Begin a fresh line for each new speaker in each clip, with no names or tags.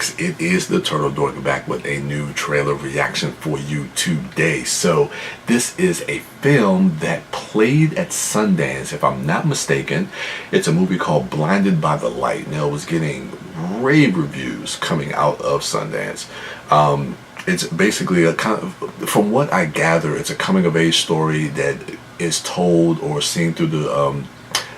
Dorks, it is the Turtle Dork back with a new trailer reaction for you today. So this is a film that played at Sundance, if I'm not mistaken. It's a movie called Blinded by the Light. Now, it was getting rave reviews coming out of Sundance. It's basically a kind of, from what I gather, it's a coming of age story that is told or seen through the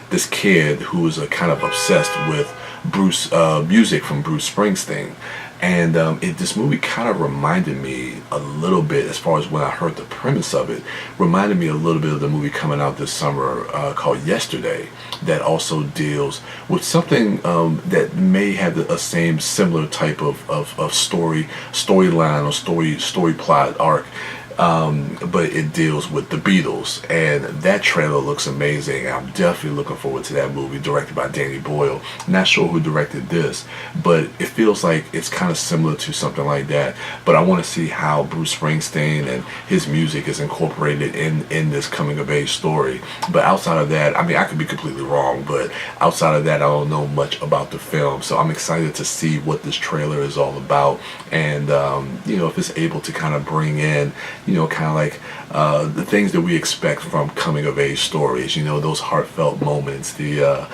this kid who is kind of obsessed with Bruce music from Bruce Springsteen, and this movie kind of reminded me a little bit, as far as when I heard the premise of it, reminded me a little bit of the movie coming out this summer called Yesterday, that also deals with something that may have a similar type of storyline or story plot arc. But it deals with the Beatles, and that trailer looks amazing. I'm definitely looking forward to that movie, directed by Danny Boyle. Not sure who directed this, but it feels like it's kind of similar to something like that. But I want to see how Bruce Springsteen and his music is incorporated in this coming of age story. But outside of that, I mean, I could be completely wrong, but outside of that, I don't know much about the film. So I'm excited to see what this trailer is all about, and you know, if it's able to kind of bring in, you know, kind of like the things that we expect from coming of age stories, you know, those heartfelt moments, the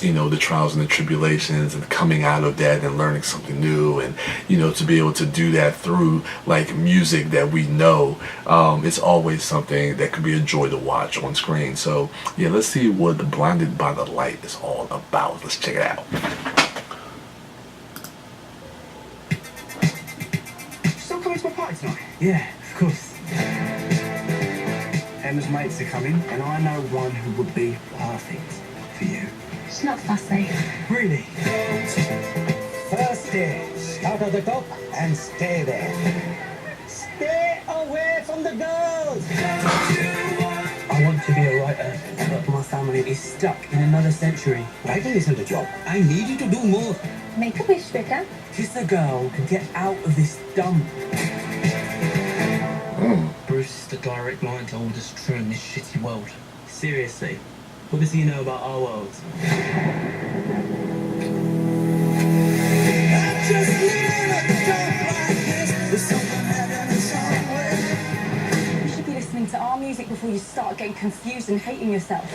you know, the trials and the tribulations, and coming out of that and learning something new, and you know, to be able to do that through like music that we know, it's always something that could be a joy to watch on screen. So yeah, let's see what the Blinded by the Light is all about. Let's check it out.
Still coming to my party tonight?
Yeah, of course.
Emma's mates are coming, and I know one who would be perfect for you.
She's not fussy.
Really?
First day, start at the top and stay there. Stay away from the girls!
I want to be a writer, but my family is stuck in another century.
Writing isn't a job.
I need you to do more.
Make a wish, Becca.
Kiss a girl can get out of this dump. Bruce is the direct line to all that's true in this shitty world. Seriously, what does he know about our world?
You should be listening to our music before you start getting confused and hating yourself.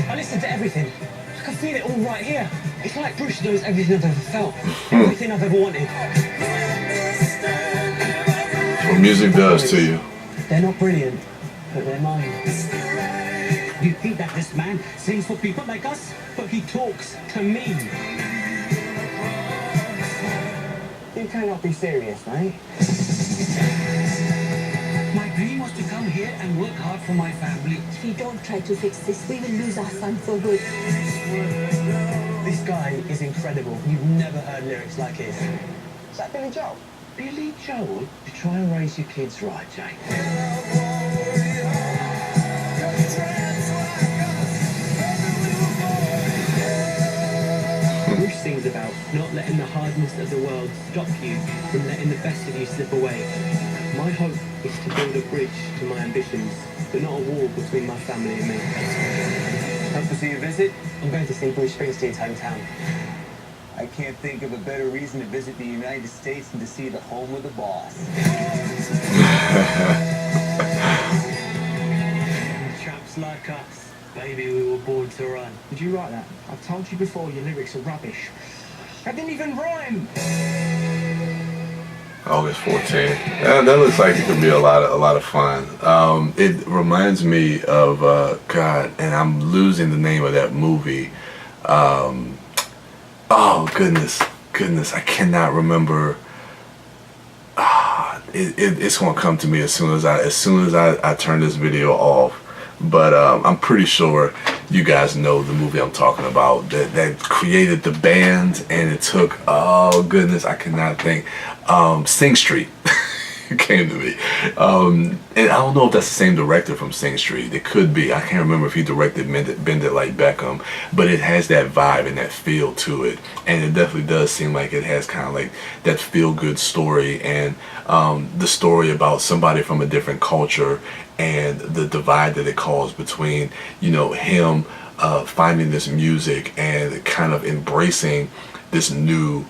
I listen to everything. I can feel it all right here. It's like Bruce knows everything I've ever felt, everything I've ever wanted.
What music does to you.
They're not brilliant, but they're mine.
You think that this man sings for people like us?
But he talks to me.
You cannot be serious, mate.
My dream was to come here and work hard for my family.
If you don't try to fix this, we will lose our son for good.
This guy is incredible. You've never heard lyrics like his.
Is that Billy Joel?
Billy Joel? You try and raise your kids right, Jane. Bruce sings about not letting the hardness of the world stop you from letting the best of you slip away. My hope is to build a bridge to my ambitions, but not a wall between my family and me.
Come to see you visit?
I'm going to see Bruce Springsteen's hometown.
I can't think of a better reason to visit the United States than to see the home of the boss.
Chaps like us, baby, we were born to run.
Did you write that? I've told you before, your lyrics are rubbish. I didn't even rhyme!
August 14th. That looks like it could be a lot of fun. It reminds me of God, and I'm losing the name of that movie. Oh goodness, I cannot remember. It's gonna come to me as soon as I turn this video off. But I'm pretty sure you guys know the movie I'm talking about, that created the band, and it took, oh goodness, I cannot think, Sing Street. came to me. And I don't know if that's the same director from Sing Street. It could be. I can't remember if he directed Bend It Like Beckham, but it has that vibe and that feel to it. And it definitely does seem like it has kind of like that feel-good story, and the story about somebody from a different culture and the divide that it caused between, you know, him finding this music and kind of embracing this new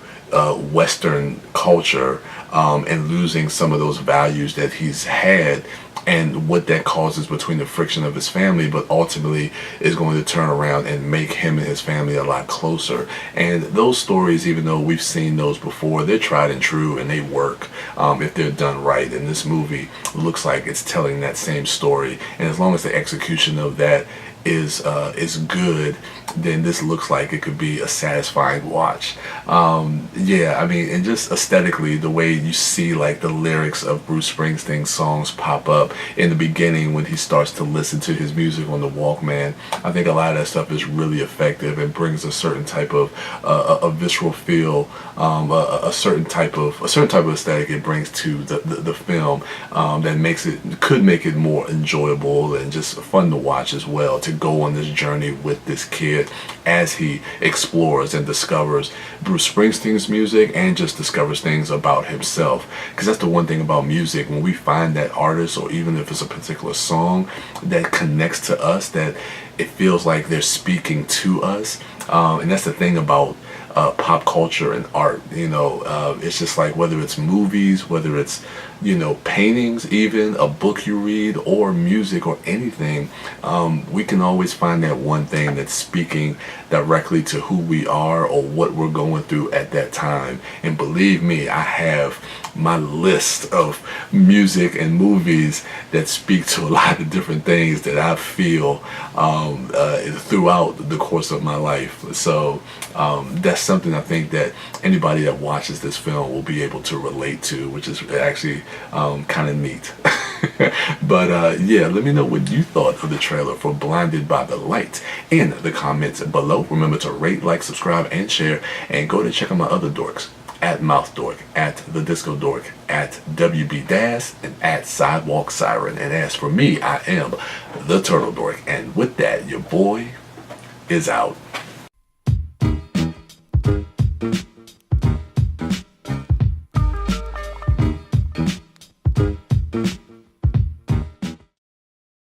Western culture, and losing some of those values that he's had, and what that causes between the friction of his family, but ultimately is going to turn around and make him and his family a lot closer. And those stories, even though we've seen those before, they're tried and true, and they work if they're done right. And this movie looks like it's telling that same story, and as long as the execution of that is good, then this looks like it could be a satisfying watch. Yeah, I mean, and just aesthetically, the way you see like the lyrics of Bruce Springsteen's songs pop up in the beginning when he starts to listen to his music on the Walkman, I think a lot of that stuff is really effective and brings a certain type of a visceral feel, a certain type of aesthetic it brings to the film, that could make it more enjoyable and just fun to watch as well, to go on this journey with this kid as he explores and discovers Bruce Springsteen's music and just discovers things about himself. Because that's the one thing about music, when we find that artist, or even if it's a particular song that connects to us, that it feels like they're speaking to us. And that's the thing about pop culture and art, you know. It's just like, whether it's movies, whether it's, you know, paintings, even a book you read, or music, or anything, we can always find that one thing that's speaking directly to who we are or what we're going through at that time. And believe me, I have my list of music and movies that speak to a lot of different things that I feel throughout the course of my life. So that's something I think that anybody that watches this film will be able to relate to, which is actually kind of neat. But yeah, let me know what you thought of the trailer for Blinded by the Light in the comments below. Remember to rate, like, subscribe, and share, and go to check out my other dorks at MouthDork, at TheDiscoDork, at WB Das, and at Sidewalk Siren. And as for me, I am the Turtle Dork, and with that, your boy is out.